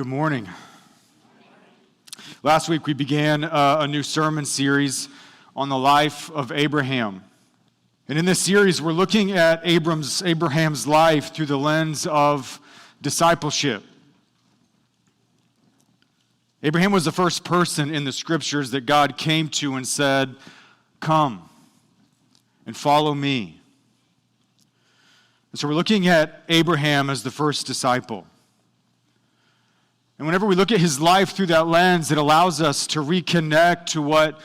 Good morning. Last week we began a new sermon series on the life of Abraham. And in this series we're looking at Abraham's life through the lens of discipleship. Abraham was the first person in the scriptures that God came to and said, "Come and follow me." And so we're looking at Abraham as the first disciple. And whenever we look at his life through that lens, it allows us to reconnect to what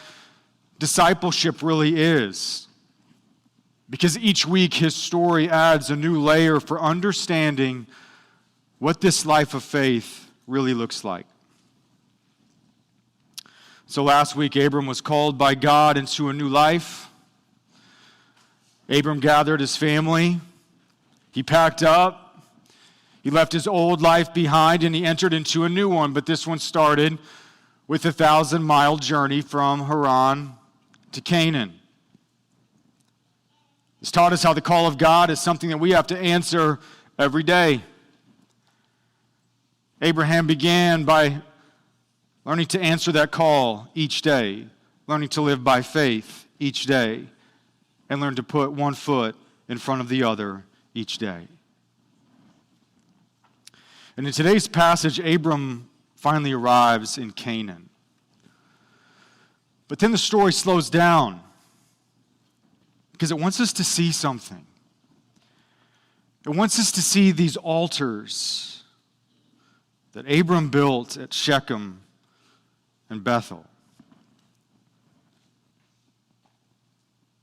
discipleship really is. Because each week his story adds a new layer for understanding what this life of faith really looks like. So last week, Abram was called by God into a new life. Abram gathered his family. He packed up. He left his old life behind and he entered into a new one. But this one started with a 1,000-mile journey from Haran to Canaan. It's taught us how the call of God is something that we have to answer every day. Abraham began by learning to answer that call each day, learning to live by faith each day, and learn to put one foot in front of the other each day. And in today's passage, Abram finally arrives in Canaan. But then the story slows down because it wants us to see something. It wants us to see these altars that Abram built at Shechem and Bethel.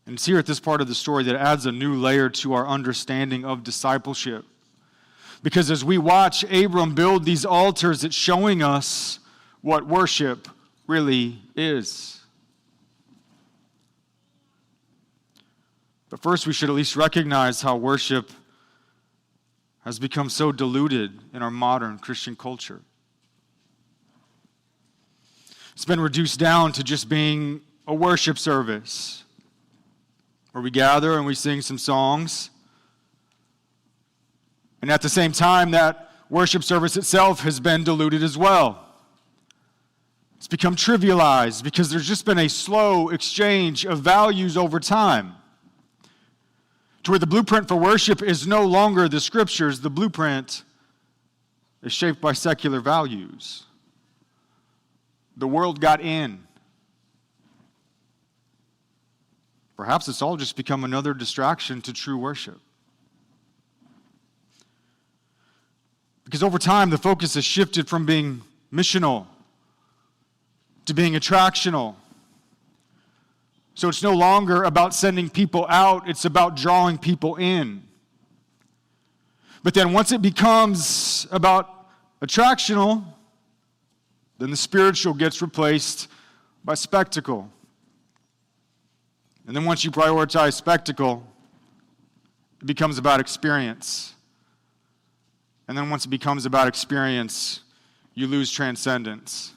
And it's here at this part of the story that adds a new layer to our understanding of discipleship. Because as we watch Abram build these altars, it's showing us what worship really is. But first, we should at least recognize how worship has become so diluted in our modern Christian culture. It's been reduced down to just being a worship service where we gather and we sing some songs. And at the same time, that worship service itself has been diluted as well. It's become trivialized because there's just been a slow exchange of values over time. To where the blueprint for worship is no longer the scriptures, the blueprint is shaped by secular values. The world got in. Perhaps it's all just become another distraction to true worship. Because over time, the focus has shifted from being missional to being attractional. So it's no longer about sending people out, it's about drawing people in. But then once it becomes about attractional, then the spiritual gets replaced by spectacle. And then once you prioritize spectacle, it becomes about experience. And then once it becomes about experience, you lose transcendence.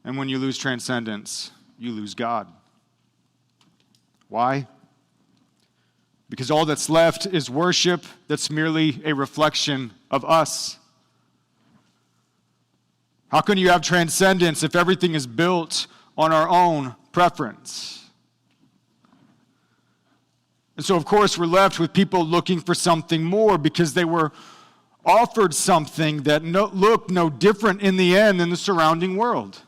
And when you lose transcendence, you lose God. Why? Because all that's left is worship that's merely a reflection of us. How can you have transcendence if everything is built on our own preference? And so, of course, we're left with people looking for something more because they were offered something that looked no different in the end than the surrounding world.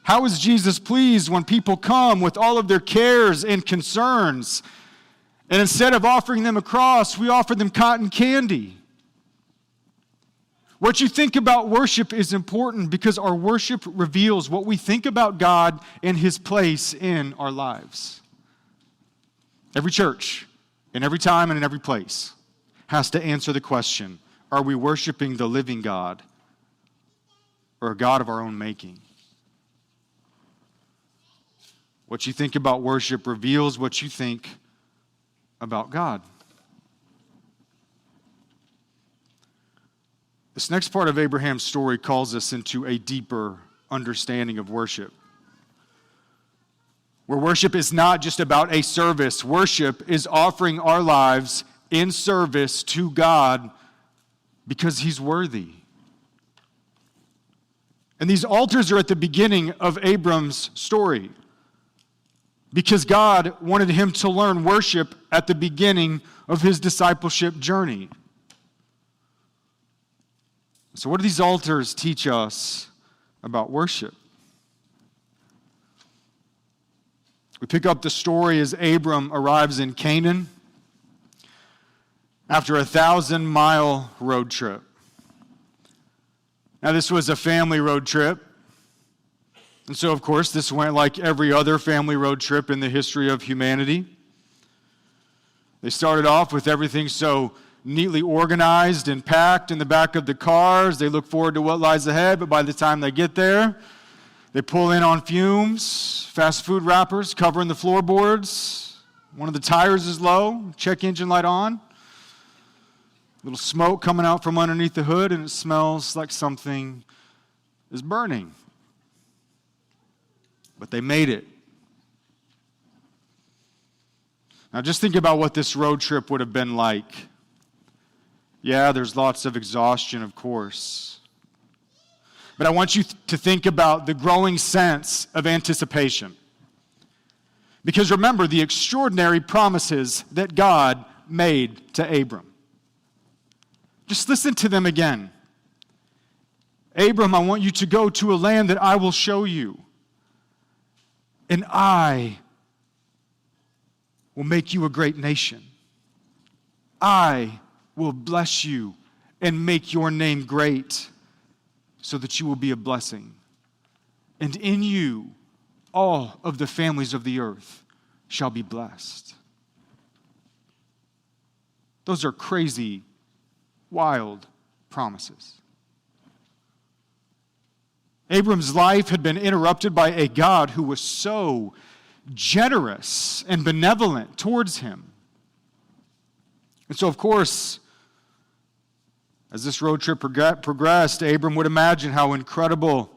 How is Jesus pleased when people come with all of their cares and concerns, and instead of offering them a cross, we offer them cotton candy? What you think about worship is important because our worship reveals what we think about God and His place in our lives. Every church, in every time and in every place, has to answer the question, are we worshiping the living God or a God of our own making? What you think about worship reveals what you think about God. This next part of Abraham's story calls us into a deeper understanding of worship. Where worship is not just about a service. Worship is offering our lives in service to God because He's worthy. And these altars are at the beginning of Abram's story, because God wanted him to learn worship at the beginning of his discipleship journey. So what do these altars teach us about worship? We pick up the story as Abram arrives in Canaan after a 1,000-mile road trip. Now, this was a family road trip. And so, of course, this went like every other family road trip in the history of humanity. They started off with everything so neatly organized and packed in the back of the cars. They look forward to what lies ahead, but by the time they get there, they pull in on fumes, fast food wrappers covering the floorboards. One of the tires is low, check engine light on. Little smoke coming out from underneath the hood, and it smells like something is burning. But they made it. Now just think about what this road trip would have been like. Yeah, there's lots of exhaustion, of course. But I want you to think about the growing sense of anticipation. Because remember the extraordinary promises that God made to Abram. Just listen to them again. Abram, I want you to go to a land that I will show you. And I will make you a great nation. I will bless you and make your name great so that you will be a blessing. And in you, all of the families of the earth shall be blessed. Those are crazy, wild promises. Abram's life had been interrupted by a God who was so generous and benevolent towards him. And so, of course, as this road trip progressed, Abram would imagine how incredible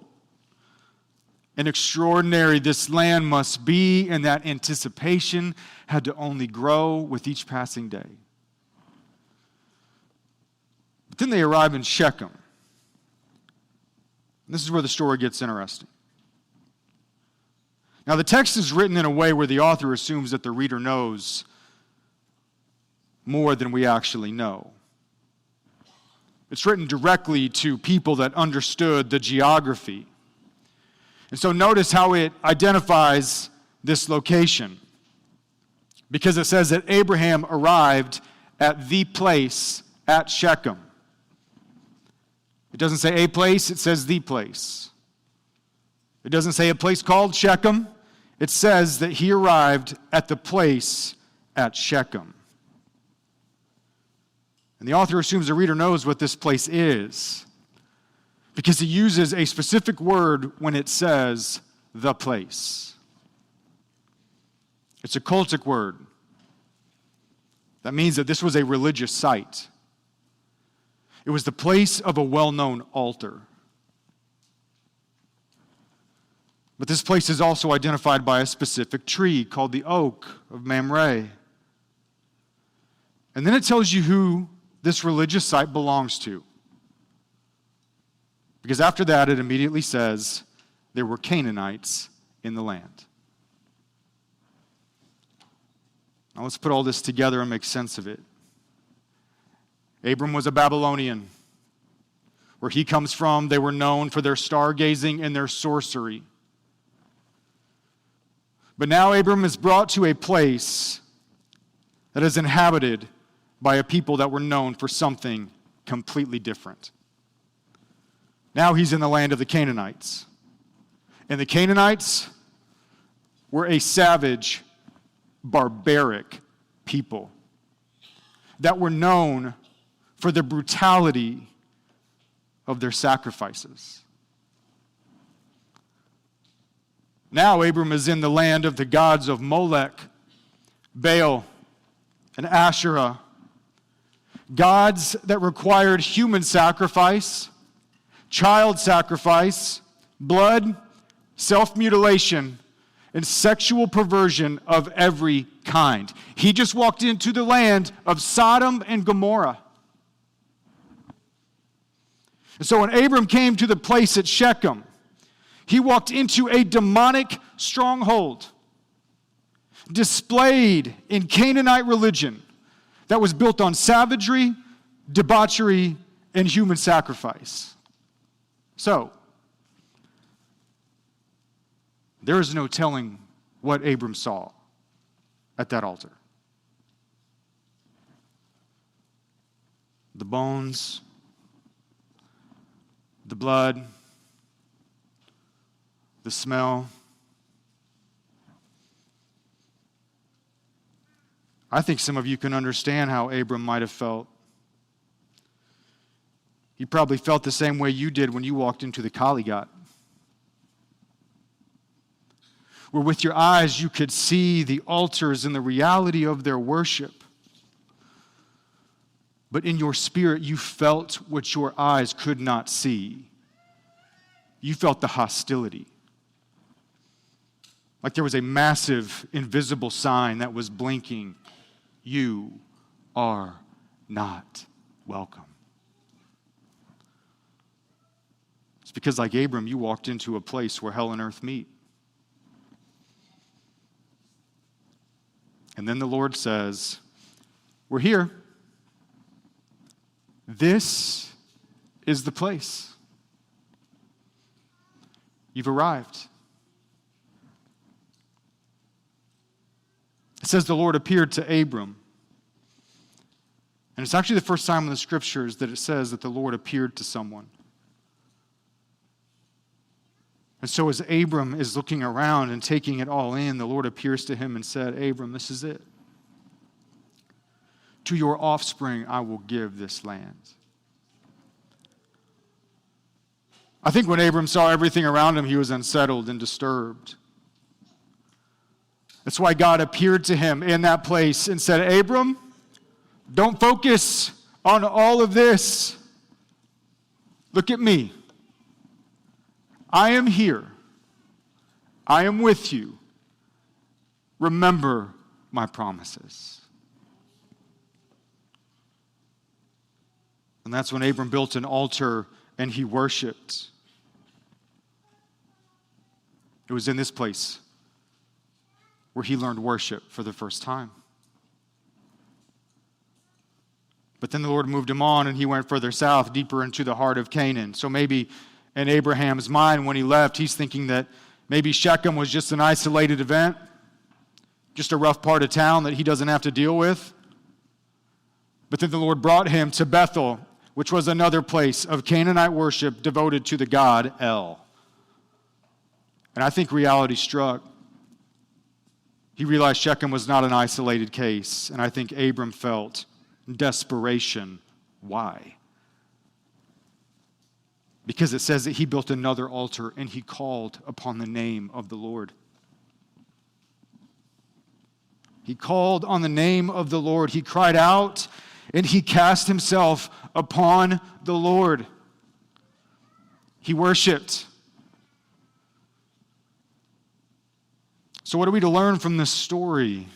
and extraordinary this land must be, and that anticipation had to only grow with each passing day. But then they arrive in Shechem. This is where the story gets interesting. Now, the text is written in a way where the author assumes that the reader knows more than we actually know. It's written directly to people that understood the geography. And so notice how it identifies this location. Because it says that Abraham arrived at the place at Shechem. It doesn't say a place, it says the place. It doesn't say a place called Shechem. It says that he arrived at the place at Shechem. And the author assumes the reader knows what this place is, because he uses a specific word when it says the place. It's a cultic word. That means that this was a religious site. It was the place of a well-known altar. But this place is also identified by a specific tree called the oak of Mamre. And then it tells you who this religious site belongs to. Because after that, it immediately says there were Canaanites in the land. Now let's put all this together and make sense of it. Abram was a Babylonian. Where he comes from, they were known for their stargazing and their sorcery. But now Abram is brought to a place that is inhabited by a people that were known for something completely different. Now he's in the land of the Canaanites. And the Canaanites were a savage, barbaric people that were known for the brutality of their sacrifices. Now Abram is in the land of the gods of Molech, Baal, and Asherah. Gods that required human sacrifice, child sacrifice, blood, self-mutilation, and sexual perversion of every kind. He just walked into the land of Sodom and Gomorrah. And so when Abram came to the place at Shechem, He walked into a demonic stronghold displayed in Canaanite religion that was built on savagery, debauchery, and human sacrifice. So, there is no telling what Abram saw at that altar. The bones, the blood, the smell. I think some of you can understand how Abram might have felt. He probably felt the same way you did when you walked into the Kaligat, where with your eyes you could see the altars and the reality of their worship. But in your spirit, you felt what your eyes could not see. You felt the hostility. Like there was a massive, invisible sign that was blinking. You are not welcome. It's because, like Abram, you walked into a place where hell and earth meet. And then the Lord says, we're here. This is the place. You've arrived. It says the Lord appeared to Abram. And it's actually the first time in the scriptures that it says that the Lord appeared to someone. And so as Abram is looking around and taking it all in, the Lord appears to him and said, Abram, this is it. To your offspring I will give this land. I think when Abram saw everything around him, he was unsettled and disturbed. That's why God appeared to him in that place and said, Abram, don't focus on all of this. Look at me. I am here. I am with you. Remember my promises. And that's when Abram built an altar and he worshiped. It was in this place where he learned worship for the first time. But then the Lord moved him on and he went further south, deeper into the heart of Canaan. So maybe in Abraham's mind when he left, he's thinking that maybe Shechem was just an isolated event, just a rough part of town that he doesn't have to deal with. But then the Lord brought him to Bethel, which was another place of Canaanite worship devoted to the god El. And I think reality struck. He realized Shechem was not an isolated case, and I think Abram felt desperation. Why? Because it says that he built another altar and he called upon the name of the Lord. He called on the name of the Lord. He cried out and he cast himself upon the Lord. He worshiped. So what are we to learn from this story?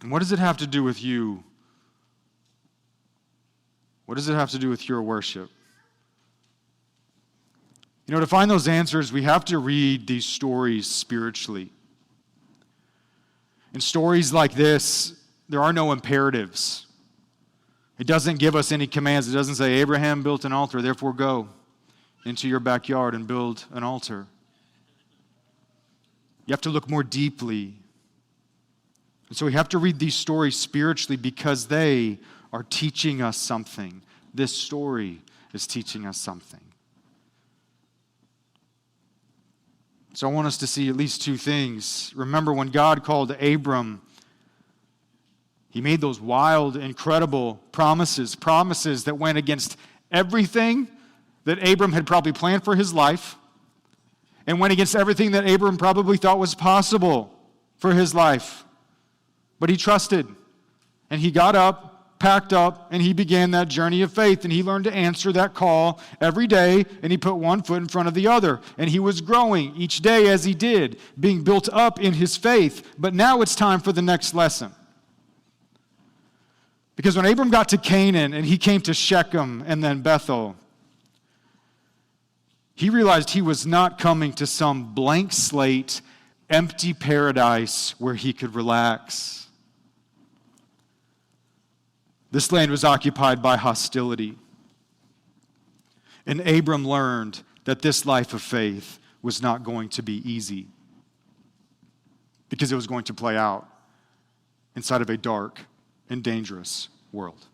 And what does it have to do with you? What does it have to do with your worship? You know, to find those answers, we have to read these stories spiritually. In stories like this, there are no imperatives. It doesn't give us any commands. It doesn't say, Abraham built an altar, therefore go into your backyard and build an altar. You have to look more deeply. And so we have to read these stories spiritually because they are teaching us something. This story is teaching us something. So I want us to see at least two things. Remember, when God called Abram, he made those wild, incredible promises that went against everything that Abram had probably planned for his life and went against everything that Abram probably thought was possible for his life. But he trusted, and he got up, packed up, and he began that journey of faith, and he learned to answer that call every day, and he put one foot in front of the other, and he was growing each day as he did, being built up in his faith. But now it's time for the next lesson. Because when Abram got to Canaan, and he came to Shechem and then Bethel, He realized he was not coming to some blank slate, empty paradise where he could relax. This land was occupied by hostility. And Abram learned that this life of faith was not going to be easy because it was going to play out inside of a dark and dangerous world.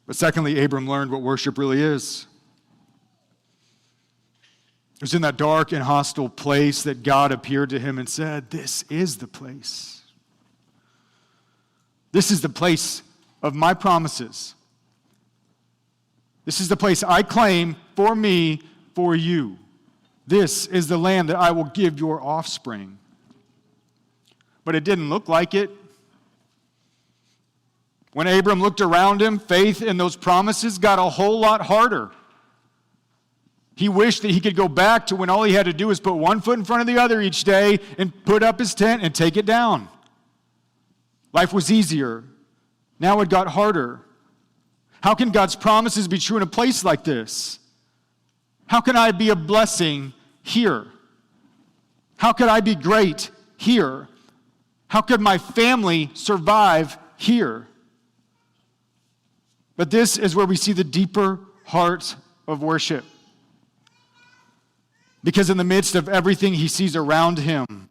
But secondly, Abram learned what worship really is. It was in that dark and hostile place that God appeared to him and said, "This is the place. This is the place of my promises. This is the place I claim for me, for you. This is the land that I will give your offspring." But it didn't look like it. When Abram looked around him, faith in those promises got a whole lot harder. He wished that he could go back to when all he had to do was put one foot in front of the other each day and put up his tent and take it down. Life was easier. Now it got harder. How can God's promises be true in a place like this? How can I be a blessing here? How could I be great here? How could my family survive here? But this is where we see the deeper heart of worship. Because in the midst of everything he sees around him,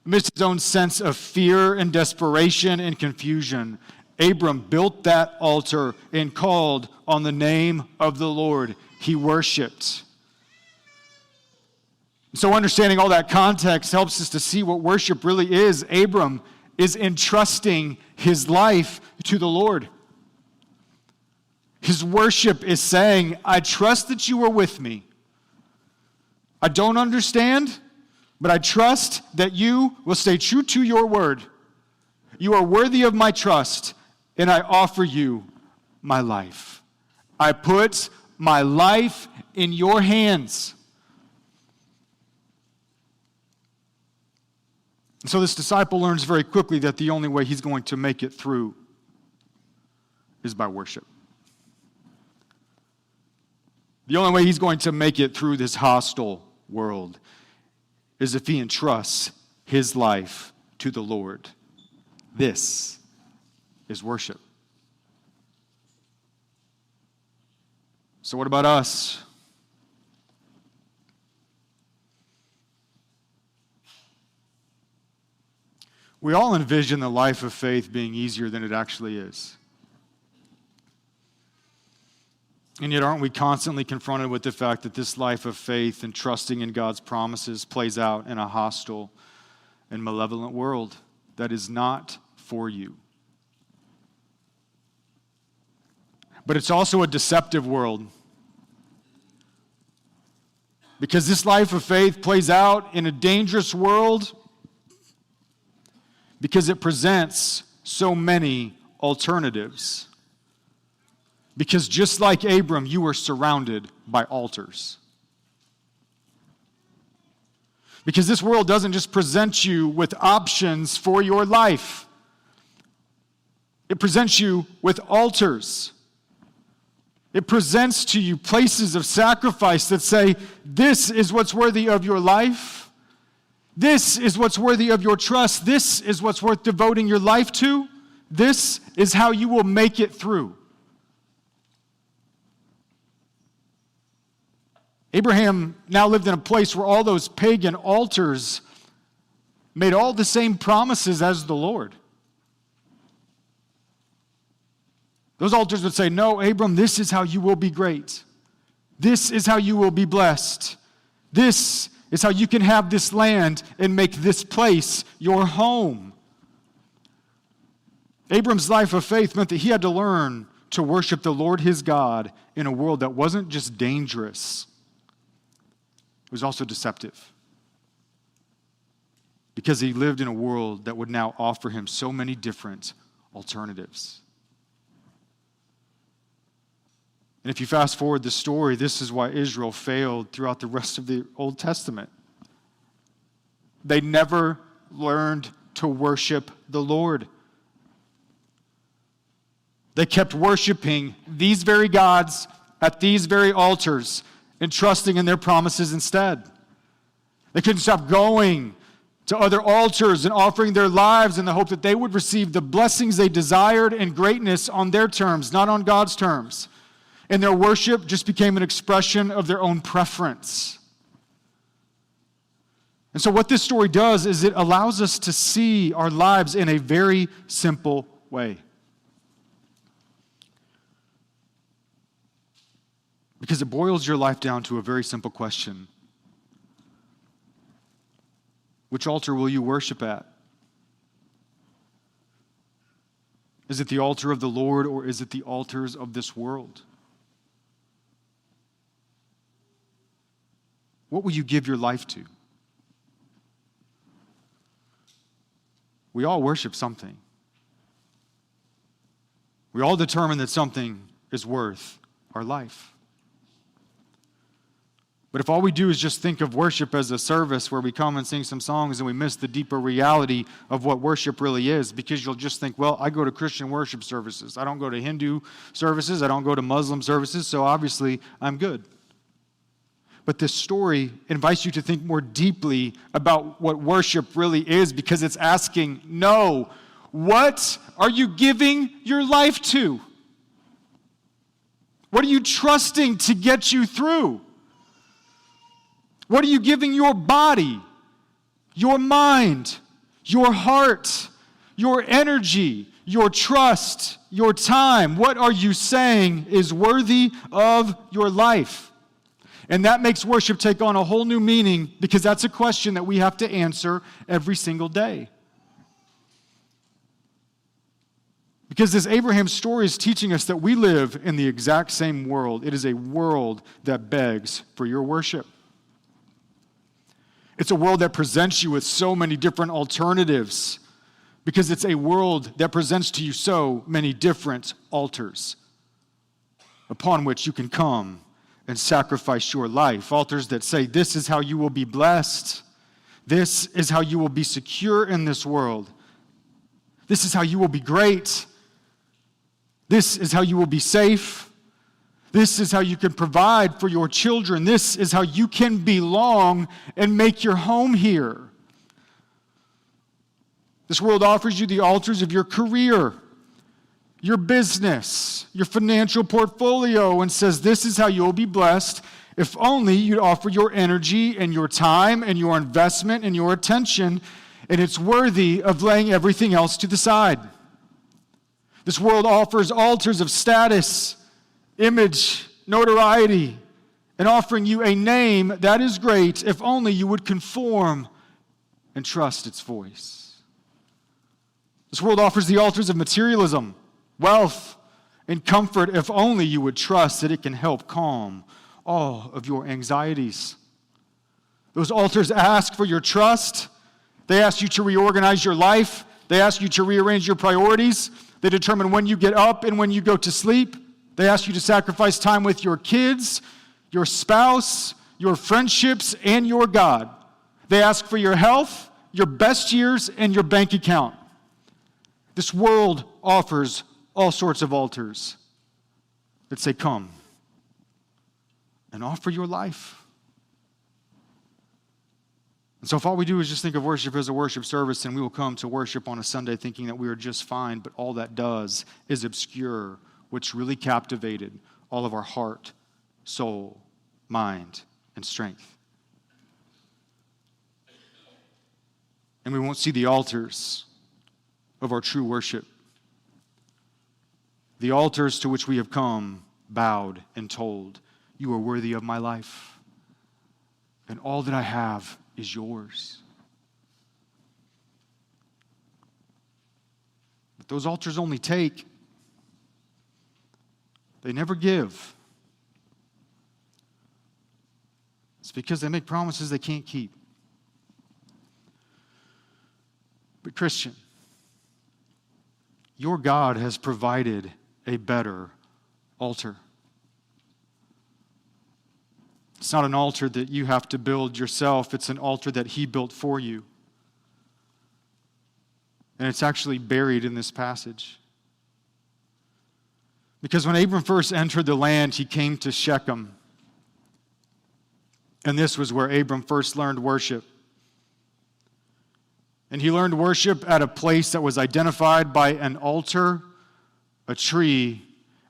amidst his own sense of fear and desperation and confusion, Abram built that altar and called on the name of the Lord. He worshiped. So understanding all that context helps us to see what worship really is. Abram is entrusting his life to the Lord. His worship is saying, "I trust that you are with me. I don't understand, but I trust that you will stay true to your word. You are worthy of my trust, and I offer you my life. I put my life in your hands." And so this disciple learns very quickly that the only way he's going to make it through is by worship. The only way he's going to make it through this hostile world is if he entrusts his life to the Lord. This is worship. So what about us? We all envision the life of faith being easier than it actually is. And yet, aren't we constantly confronted with the fact that this life of faith and trusting in God's promises plays out in a hostile and malevolent world that is not for you? But it's also a deceptive world. Because this life of faith plays out in a dangerous world because it presents so many alternatives. Because just like Abram, you are surrounded by altars. Because this world doesn't just present you with options for your life. It presents you with altars. It presents to you places of sacrifice that say, this is what's worthy of your life. This is what's worthy of your trust. This is what's worth devoting your life to. This is how you will make it through. Abraham now lived in a place where all those pagan altars made all the same promises as the Lord. Those altars would say, "No, Abram, this is how you will be great. This is how you will be blessed. This is how you can have this land and make this place your home." Abram's life of faith meant that he had to learn to worship the Lord his God in a world that wasn't just dangerous. It was also deceptive. Because he lived in a world that would now offer him so many different alternatives. And if you fast forward the story, this is why Israel failed throughout the rest of the Old Testament. They never learned to worship the Lord. They kept worshiping these very gods at these very altars and trusting in their promises instead. They couldn't stop going to other altars and offering their lives in the hope that they would receive the blessings they desired and greatness on their terms, not on God's terms. And their worship just became an expression of their own preference. And so what this story does is it allows us to see our lives in a very simple way. Because it boils your life down to a very simple question. Which altar will you worship at? Is it the altar of the Lord, or is it the altars of this world? What will you give your life to? We all worship something. We all determine that something is worth our life. But if all we do is just think of worship as a service where we come and sing some songs and we miss the deeper reality of what worship really is, because you'll just think, well, I go to Christian worship services. I don't go to Hindu services. I don't go to Muslim services, so obviously I'm good. But this story invites you to think more deeply about what worship really is, because it's asking, no, what are you giving your life to? What are you trusting to get you through? What are you giving your body, your mind, your heart, your energy, your trust, your time? What are you saying is worthy of your life? And that makes worship take on a whole new meaning, because that's a question that we have to answer every single day. Because this Abraham story is teaching us that we live in the exact same world. It is a world that begs for your worship. It's a world that presents you with so many different alternatives, because it's a world that presents to you so many different altars upon which you can come and sacrifice your life. Altars that say, this is how you will be blessed. This is how you will be secure in this world. This is how you will be great. This is how you will be safe. This is how you can provide for your children. This is how you can belong and make your home here. This world offers you the altars of your career, your business, your financial portfolio, and says this is how you'll be blessed if only you'd offer your energy and your time and your investment and your attention, and it's worthy of laying everything else to the side. This world offers altars of status, image, notoriety, and offering you a name that is great if only you would conform and trust its voice. This world offers the altars of materialism, wealth, and comfort if only you would trust that it can help calm all of your anxieties. Those altars ask for your trust. They ask you to reorganize your life. They ask you to rearrange your priorities. They determine when you get up and when you go to sleep. They ask you to sacrifice time with your kids, your spouse, your friendships, and your God. They ask for your health, your best years, and your bank account. This world offers all sorts of altars that say, come and offer your life. And so if all we do is just think of worship as a worship service, and we will come to worship on a Sunday thinking that we are just fine, but all that does is obscure what's really captivated all of our heart, soul, mind, and strength. And we won't see the altars of our true worship. The altars to which we have come, bowed and told, you are worthy of my life, and all that I have is yours. But those altars only take. They never give. It's because they make promises they can't keep. But Christian, your God has provided a better altar. It's not an altar that you have to build yourself. It's an altar that He built for you. And it's actually buried in this passage. Because when Abram first entered the land, he came to Shechem. And this was where Abram first learned worship. And he learned worship at a place that was identified by an altar, a tree,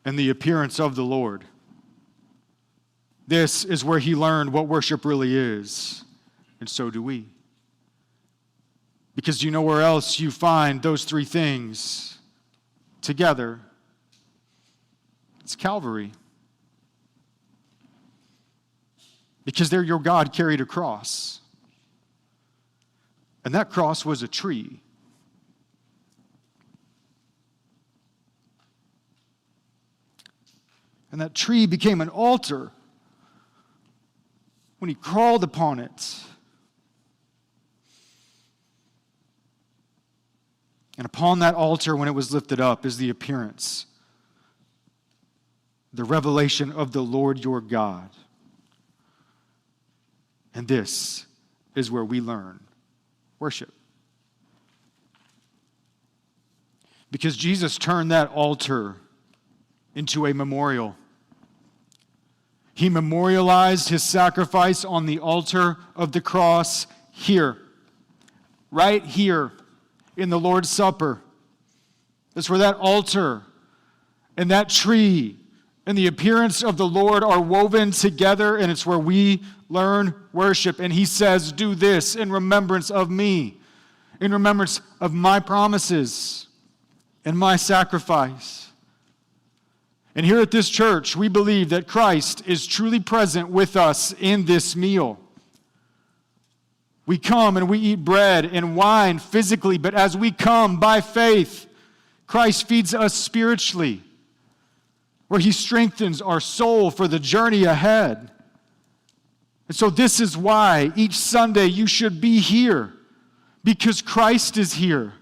and the appearance of the Lord. This is where he learned what worship really is. And so do we. Because do you know where else you find those three things together? It's Calvary. Because there your God carried a cross. And that cross was a tree. And that tree became an altar when he crawled upon it. And upon that altar, when it was lifted up, is the appearance, the revelation of the Lord your God. And this is where we learn worship. Because Jesus turned that altar into a memorial. He memorialized his sacrifice on the altar of the cross here, right here in the Lord's Supper. That's where that altar and that tree and the appearance of the Lord are woven together, and it's where we learn worship. And he says, do this in remembrance of me, in remembrance of my promises and my sacrifice. And here at this church, we believe that Christ is truly present with us in this meal. We come and we eat bread and wine physically, but as we come by faith, Christ feeds us spiritually, where he strengthens our soul for the journey ahead. And so this is why each Sunday you should be here, because Christ is here.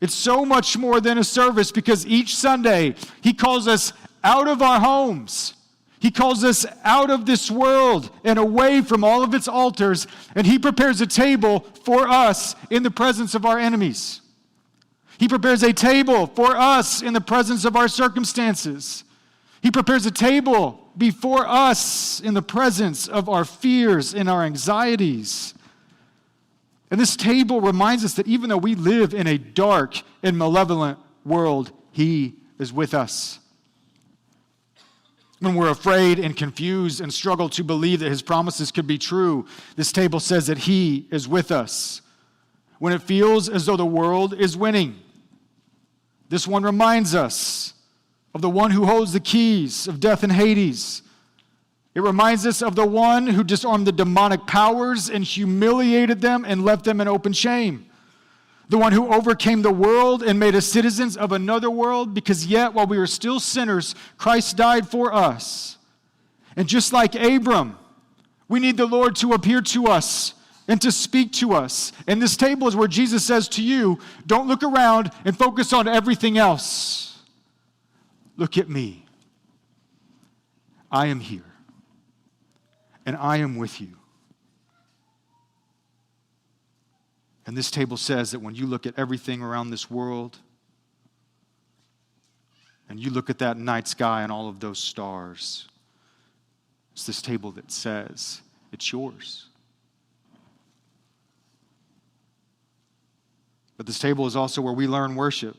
It's so much more than a service, because each Sunday he calls us out of our homes. He calls us out of this world and away from all of its altars, and he prepares a table for us in the presence of our enemies. He prepares a table for us in the presence of our circumstances. He prepares a table before us in the presence of our fears and our anxieties. And this table reminds us that even though we live in a dark and malevolent world, he is with us. When we're afraid and confused and struggle to believe that his promises could be true, this table says that he is with us. When it feels as though the world is winning, this one reminds us of the one who holds the keys of death and Hades. It reminds us of the one who disarmed the demonic powers and humiliated them and left them in open shame. The one who overcame the world and made us citizens of another world, because yet, while we were still sinners, Christ died for us. And just like Abram, we need the Lord to appear to us and to speak to us. And this table is where Jesus says to you, don't look around and focus on everything else. Look at me. I am here. And I am with you. And this table says that when you look at everything around this world, and you look at that night sky and all of those stars, it's this table that says it's yours. But this table is also where we learn worship.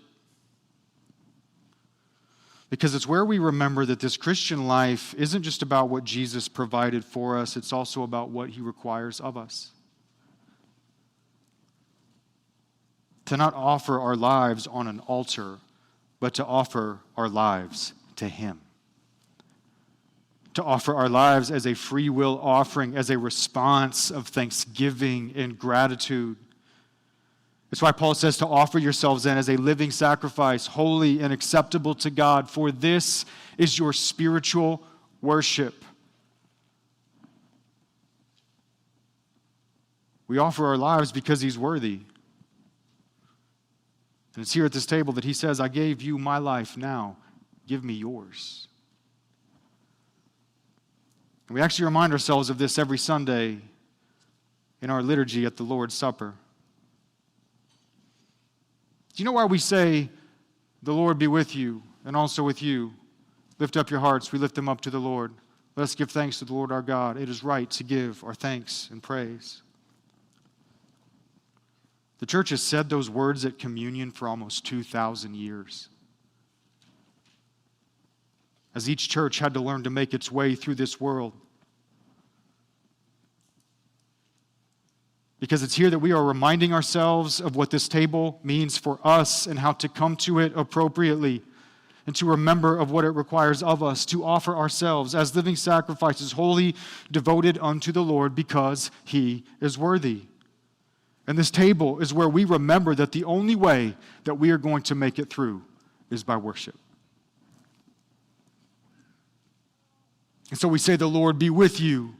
Because it's where we remember that this Christian life isn't just about what Jesus provided for us, it's also about what he requires of us. To not offer our lives on an altar, but to offer our lives to him. To offer our lives as a free will offering, as a response of thanksgiving and gratitude. That's why Paul says to offer yourselves then as a living sacrifice, holy and acceptable to God, for this is your spiritual worship. We offer our lives because he's worthy. And it's here at this table that he says, I gave you my life, now give me yours. And we actually remind ourselves of this every Sunday in our liturgy at the Lord's Supper. Do you know why we say, the Lord be with you, and also with you. Lift up your hearts. We lift them up to the Lord. Let us give thanks to the Lord our God. It is right to give our thanks and praise. The church has said those words at communion for almost 2,000 years. As each church had to learn to make its way through this world. Because it's here that we are reminding ourselves of what this table means for us and how to come to it appropriately, and to remember of what it requires of us to offer ourselves as living sacrifices, wholly devoted unto the Lord, because He is worthy. And this table is where we remember that the only way that we are going to make it through is by worship. And so we say, the Lord be with you,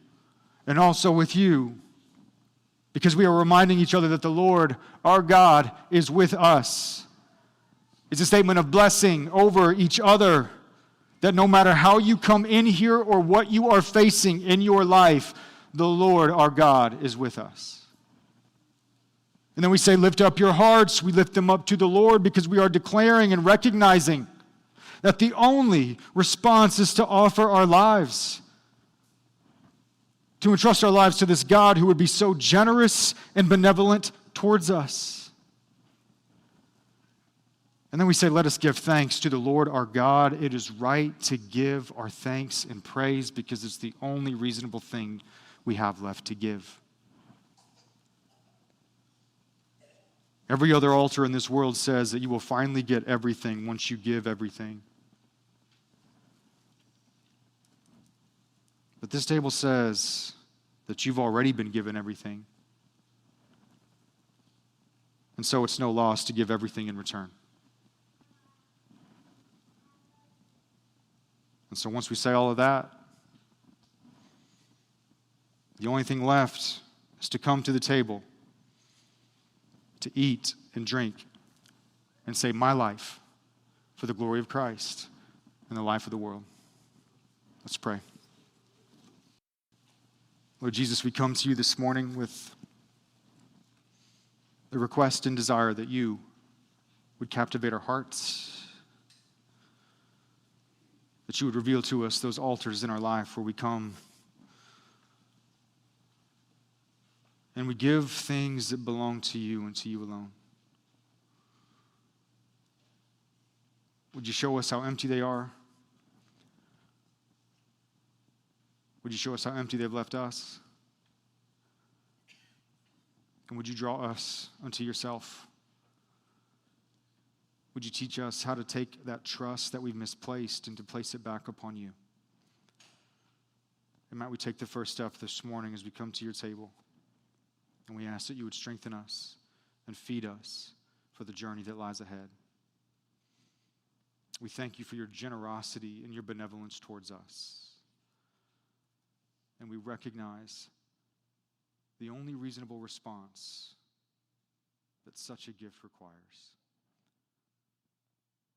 and also with you, because we are reminding each other that the Lord, our God, is with us. It's a statement of blessing over each other, that no matter how you come in here or what you are facing in your life, the Lord, our God, is with us. And then we say, lift up your hearts. We lift them up to the Lord because we are declaring and recognizing that the only response is to offer our lives, to entrust our lives to this God who would be so generous and benevolent towards us. And then we say, let us give thanks to the Lord our God. It is right to give our thanks and praise because it's the only reasonable thing we have left to give. Every other altar in this world says that you will finally get everything once you give everything. But this table says that you've already been given everything. And so it's no loss to give everything in return. And so once we say all of that, the only thing left is to come to the table, to eat and drink, and say, my life for the glory of Christ and the life of the world. Let's pray. Lord Jesus, we come to you this morning with the request and desire that you would captivate our hearts, that you would reveal to us those altars in our life where we come and we give things that belong to you and to you alone. Would you show us how empty they are? Would you show us how empty they've left us? And would you draw us unto yourself? Would you teach us how to take that trust that we've misplaced and to place it back upon you? And might we take the first step this morning as we come to your table, and we ask that you would strengthen us and feed us for the journey that lies ahead. We thank you for your generosity and your benevolence towards us. And we recognize the only reasonable response that such a gift requires.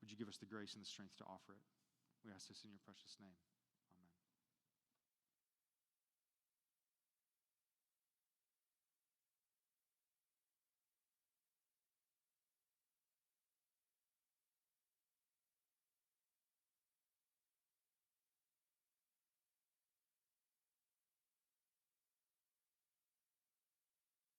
Would you give us the grace and the strength to offer it? We ask this in your precious name.